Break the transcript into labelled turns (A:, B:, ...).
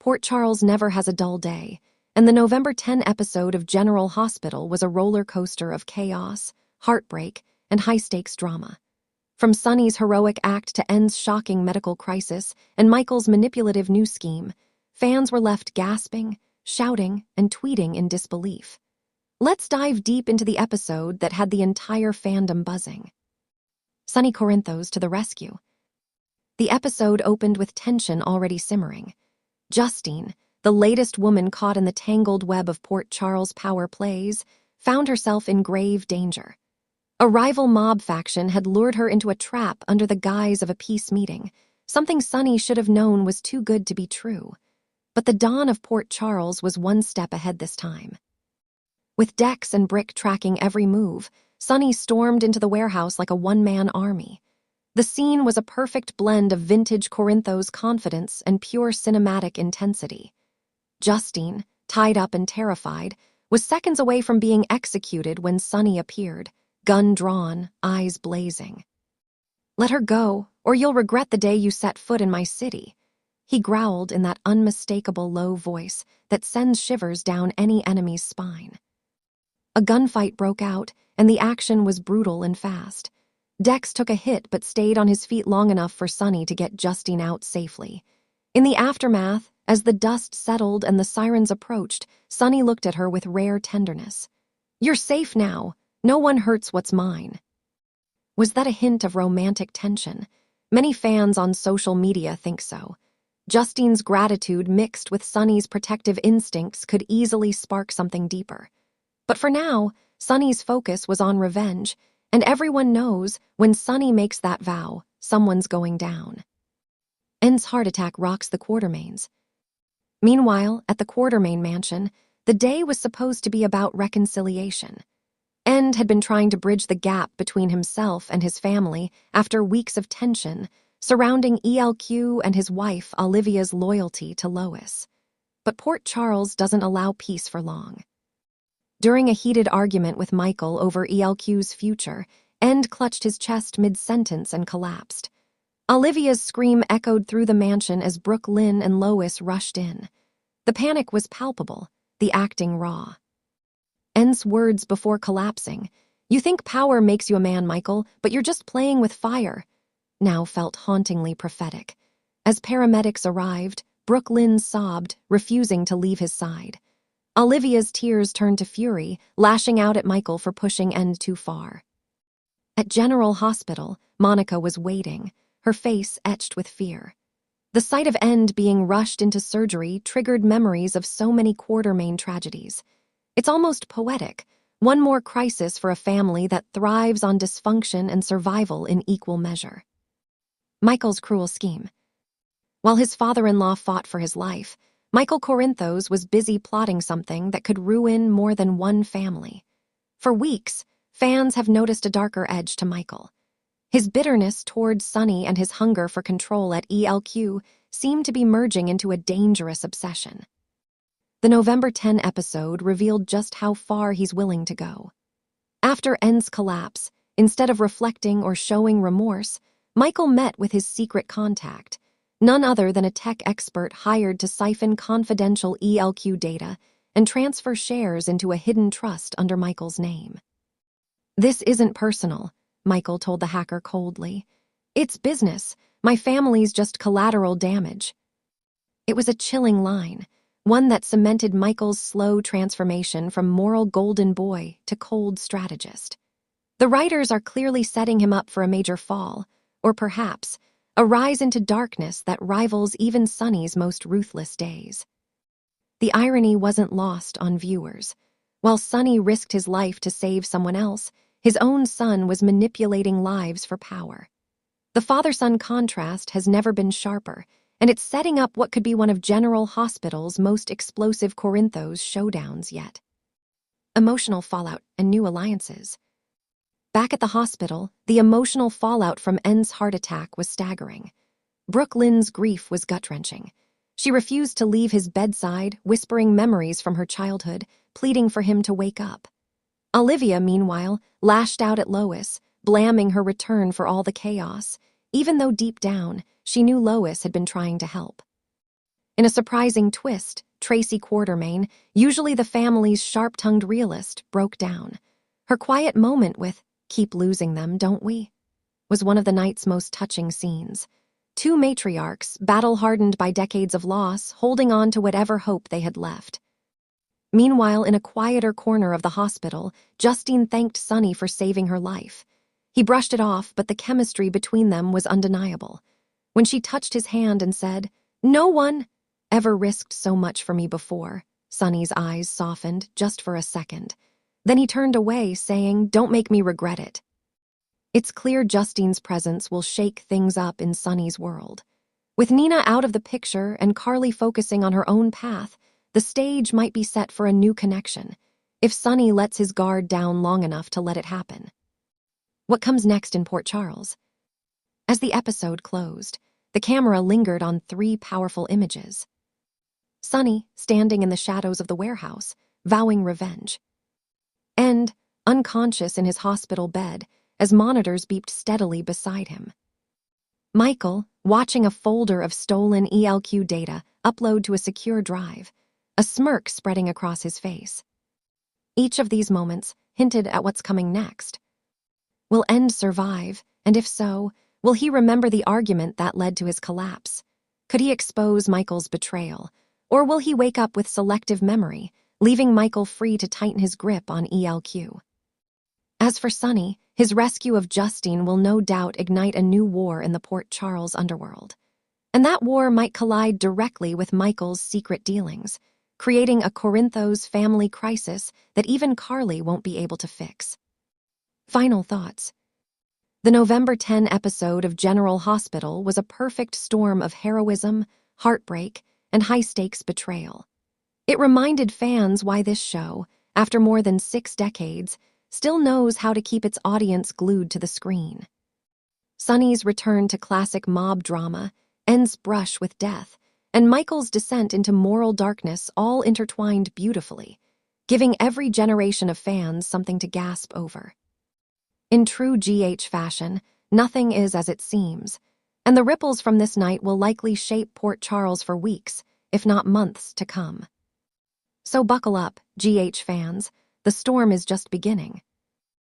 A: Port Charles never has a dull day, and the November 10 episode of General Hospital was a roller coaster of chaos, heartbreak, and high-stakes drama. From Sonny's heroic act to N's shocking medical crisis and Michael's manipulative new scheme, fans were left gasping, shouting, and tweeting in disbelief. Let's dive deep into the episode that had the entire fandom buzzing. Sonny Corinthos to the rescue. The episode opened with tension already simmering. Justine, the latest woman caught in the tangled web of Port Charles' power plays, found herself in grave danger. A rival mob faction had lured her into a trap under the guise of a peace meeting, something Sonny should have known was too good to be true. But the dawn of Port Charles was one step ahead this time. With Dex and Brick tracking every move, Sonny stormed into the warehouse like a one-man army. The scene was a perfect blend of vintage Corinthos confidence and pure cinematic intensity. Justine, tied up and terrified, was seconds away from being executed when Sonny appeared, gun drawn, eyes blazing. "Let her go, or you'll regret the day you set foot in my city," he growled in that unmistakable low voice that sends shivers down any enemy's spine. A gunfight broke out, and the action was brutal and fast. Dex took a hit but stayed on his feet long enough for Sonny to get Justine out safely. In the aftermath, as the dust settled and the sirens approached, Sonny looked at her with rare tenderness. "You're safe now. No one hurts what's mine." Was that a hint of romantic tension? Many fans on social media think so. Justine's gratitude mixed with Sonny's protective instincts could easily spark something deeper. But for now, Sonny's focus was on revenge, and everyone knows when Sonny makes that vow, someone's going down. N's heart attack rocks the Quartermaines. Meanwhile, at the Quartermaine mansion, the day was supposed to be about reconciliation. N had been trying to bridge the gap between himself and his family after weeks of tension surrounding ELQ and his wife Olivia's loyalty to Lois. But Port Charles doesn't allow peace for long. During a heated argument with Michael over ELQ's future, N clutched his chest mid-sentence and collapsed. Olivia's scream echoed through the mansion as Brooke Lynn and Lois rushed in. The panic was palpable, the acting raw. N's words before collapsing, "You think power makes you a man, Michael, but you're just playing with fire," now felt hauntingly prophetic. As paramedics arrived, Brooke Lynn sobbed, refusing to leave his side. Olivia's tears turned to fury, lashing out at Michael for pushing N too far. At General Hospital, Monica was waiting, her face etched with fear. The sight of N being rushed into surgery triggered memories of so many Quartermaine tragedies. It's almost poetic, one more crisis for a family that thrives on dysfunction and survival in equal measure. Michael's cruel scheme. While his father-in-law fought for his life, Michael Corinthos was busy plotting something that could ruin more than one family. For weeks, fans have noticed a darker edge to Michael. His bitterness toward Sonny and his hunger for control at ELQ seemed to be merging into a dangerous obsession. The November 10 episode revealed just how far he's willing to go. After N's collapse, instead of reflecting or showing remorse, Michael met with his secret contact, none other than a tech expert hired to siphon confidential ELQ data and transfer shares into a hidden trust under Michael's name. "This isn't personal," Michael told the hacker coldly. "It's business. My family's just collateral damage." It was a chilling line, one that cemented Michael's slow transformation from moral golden boy to cold strategist. The writers are clearly setting him up for a major fall, or perhaps a rise into darkness that rivals even Sonny's most ruthless days. The irony wasn't lost on viewers. While Sonny risked his life to save someone else, his own son was manipulating lives for power. The father-son contrast has never been sharper, and it's setting up what could be one of General Hospital's most explosive Corinthos showdowns yet. Emotional fallout and new alliances. Back at the hospital, the emotional fallout from N's heart attack was staggering. Brooke Lynn's grief was gut-wrenching. She refused to leave his bedside, whispering memories from her childhood, pleading for him to wake up. Olivia, meanwhile, lashed out at Lois, blaming her return for all the chaos, even though deep down, she knew Lois had been trying to help. In a surprising twist, Tracy Quartermain, usually the family's sharp-tongued realist, broke down. Her quiet moment with "keep losing them, don't we?" was one of the night's most touching scenes. Two matriarchs, battle-hardened by decades of loss, holding on to whatever hope they had left. Meanwhile, in a quieter corner of the hospital, Justine thanked Sonny for saving her life. He brushed it off, but the chemistry between them was undeniable. When she touched his hand and said, "No one ever risked so much for me before," Sonny's eyes softened just for a second. Then he turned away, saying, "Don't make me regret it." It's clear Justine's presence will shake things up in Sonny's world. With Nina out of the picture and Carly focusing on her own path, the stage might be set for a new connection, if Sonny lets his guard down long enough to let it happen. What comes next in Port Charles? As the episode closed, the camera lingered on three powerful images. Sonny, standing in the shadows of the warehouse, vowing revenge. And, unconscious in his hospital bed, as monitors beeped steadily beside him. Michael, watching a folder of stolen ELQ data upload to a secure drive, a smirk spreading across his face. Each of these moments hinted at what's coming next. Will End survive, and if so, will he remember the argument that led to his collapse? Could he expose Michael's betrayal, or will he wake up with selective memory, leaving Michael free to tighten his grip on ELQ? As for Sonny, his rescue of Justine will no doubt ignite a new war in the Port Charles underworld. And that war might collide directly with Michael's secret dealings, creating a Corinthos family crisis that even Carly won't be able to fix. Final thoughts. The November 10 episode of General Hospital was a perfect storm of heroism, heartbreak, and high-stakes betrayal. It reminded fans why this show, after more than 6 decades, still knows how to keep its audience glued to the screen. Sonny's return to classic mob drama, End's brush with death, and Michael's descent into moral darkness all intertwined beautifully, giving every generation of fans something to gasp over. In true GH fashion, nothing is as it seems, and the ripples from this night will likely shape Port Charles for weeks, if not months, to come. So buckle up, GH fans, the storm is just beginning.